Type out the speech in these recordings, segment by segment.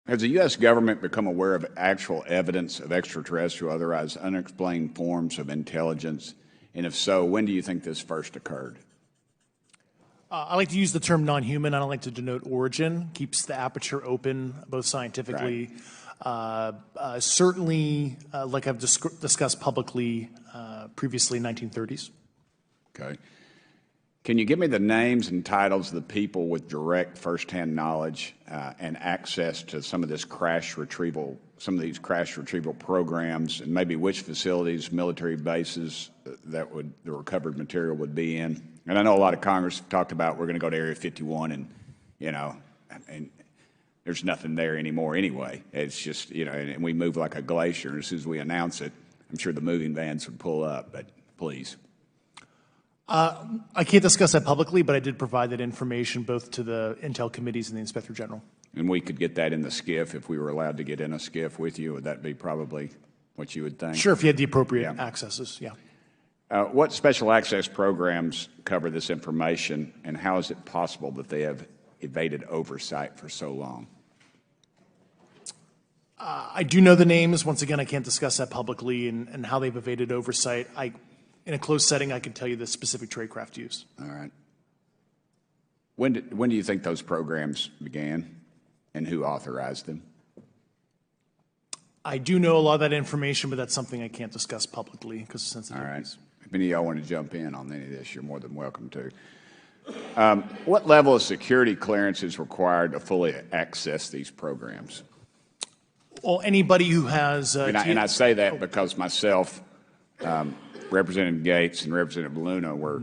Has the U.S. government become aware of actual evidence of extraterrestrial, otherwise unexplained forms of intelligence? And if so, when do you think this first occurred? I like to use the term non-human. I don't like to denote origin. Keeps the aperture open, both scientifically. Right. Certainly, like I've discussed publicly previously, 1930s. Okay. Can you give me the names and titles of the people with direct firsthand knowledge and access to some of these crash retrieval programs, and maybe which facilities, military bases that the recovered material would be in? And I know a lot of Congress talked about we're going to go to Area 51, and and there's nothing there anymore anyway. It's just and we move like a glacier. And as soon as we announce it, I'm sure the moving vans would pull up. But please. I can't discuss that publicly, but I did provide that information both to the Intel committees and the Inspector General. And we could get that in the SCIF if we were allowed to get in a SCIF with you. Would that be probably what you would think? Sure, if you had the appropriate accesses, yeah. What special access programs cover this information, and how is it possible that they have evaded oversight for so long? I do know the names. Once again, I can't discuss that publicly and how they've evaded oversight. In a closed setting, I can tell you the specific tradecraft used. All right. When do you think those programs began, and who authorized them? I do know a lot of that information, but that's something I can't discuss publicly because of sensitivities. All right. If any of y'all want to jump in on any of this, you're more than welcome to. What level of security clearance is required to fully access these programs? Well, anybody who has... and I say that because myself... Representative Gates and Representative Luna were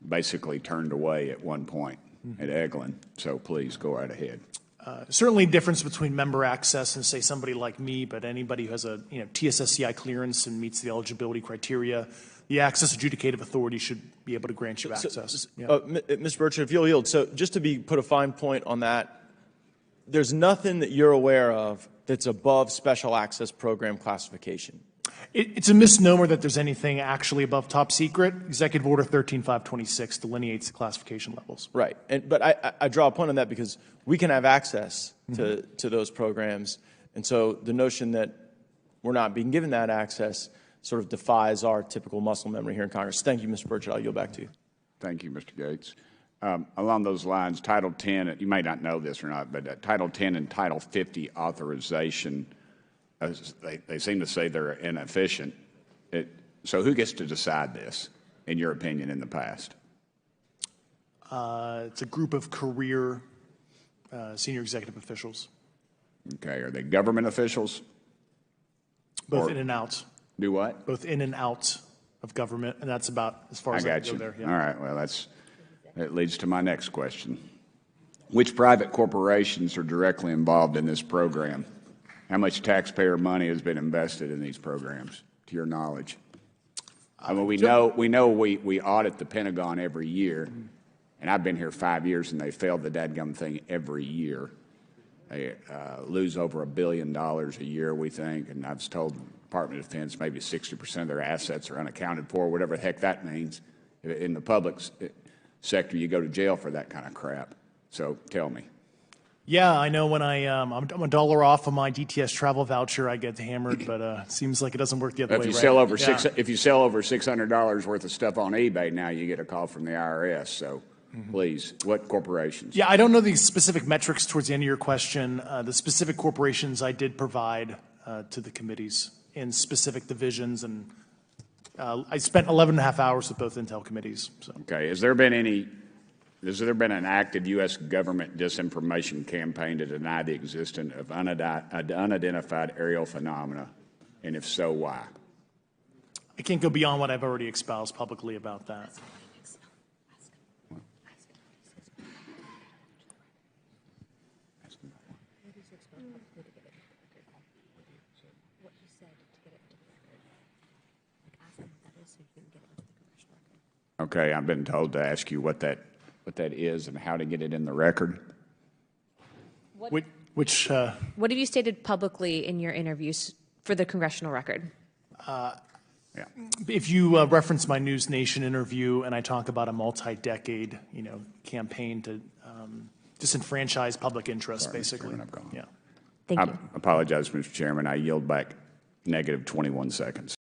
basically turned away at one point at Eglin. So please go right ahead. Certainly difference between member access and, say, somebody like me, but anybody who has a TSSCI clearance and meets the eligibility criteria, the access adjudicative authority should be able to grant you access. Mr. Burchett, if you'll yield, so just to put a fine point on that, there's nothing that you're aware of that's above special access program classification. It's a misnomer that there's anything actually above top secret. Executive Order 13526 delineates the classification levels. Right. But I draw a point on that because we can have access to those programs. And so the notion that we're not being given that access sort of defies our typical muscle memory here in Congress. Thank you, Mr. Burchett. I'll yield back to you. Thank you, Mr. Gates. Along those lines, Title 10, you may not know this or not, but Title 10 and Title 50 authorization, they seem to say they're inefficient. So who gets to decide this, in your opinion, in the past? It's a group of career senior executive officials. Okay. Are they government officials? Both in and out. Do what? Both in and out of government, and that's about as far as I can go there. Yeah. All right. Well, that leads to my next question. Which private corporations are directly involved in this program? How much taxpayer money has been invested in these programs, to your knowledge? I mean, we know we audit the Pentagon every year, and I've been here 5 years, and they failed the dadgum thing every year. They lose over $1 billion a year, we think, and I've told the Department of Defense maybe 60% of their assets are unaccounted for, whatever the heck that means. In the public sector, you go to jail for that kind of crap. So tell me. Yeah, I know when I'm $1 off of my DTS travel voucher, I get hammered, but it seems like it doesn't work the other way. If you sell over $600 worth of stuff on eBay, now you get a call from the IRS. So please, what corporations? Yeah, I don't know the specific metrics towards the end of your question. The specific corporations I did provide to the committees in specific divisions, and I spent 11 and a half hours with both Intel committees. So. Okay. Has there been an active U.S. government disinformation campaign to deny the existence of unidentified aerial phenomena? And if so, why? I can't go beyond what I've already espoused publicly about that. Okay, I've been told to ask you what that is and how to get it in the record. What have you stated publicly in your interviews for the congressional record? If you reference my News Nation interview, and I talk about a multi-decade, campaign to disenfranchise public interest, basically. Yeah. Thank I you. apologize, Mr. Chairman. I yield back negative 21 seconds.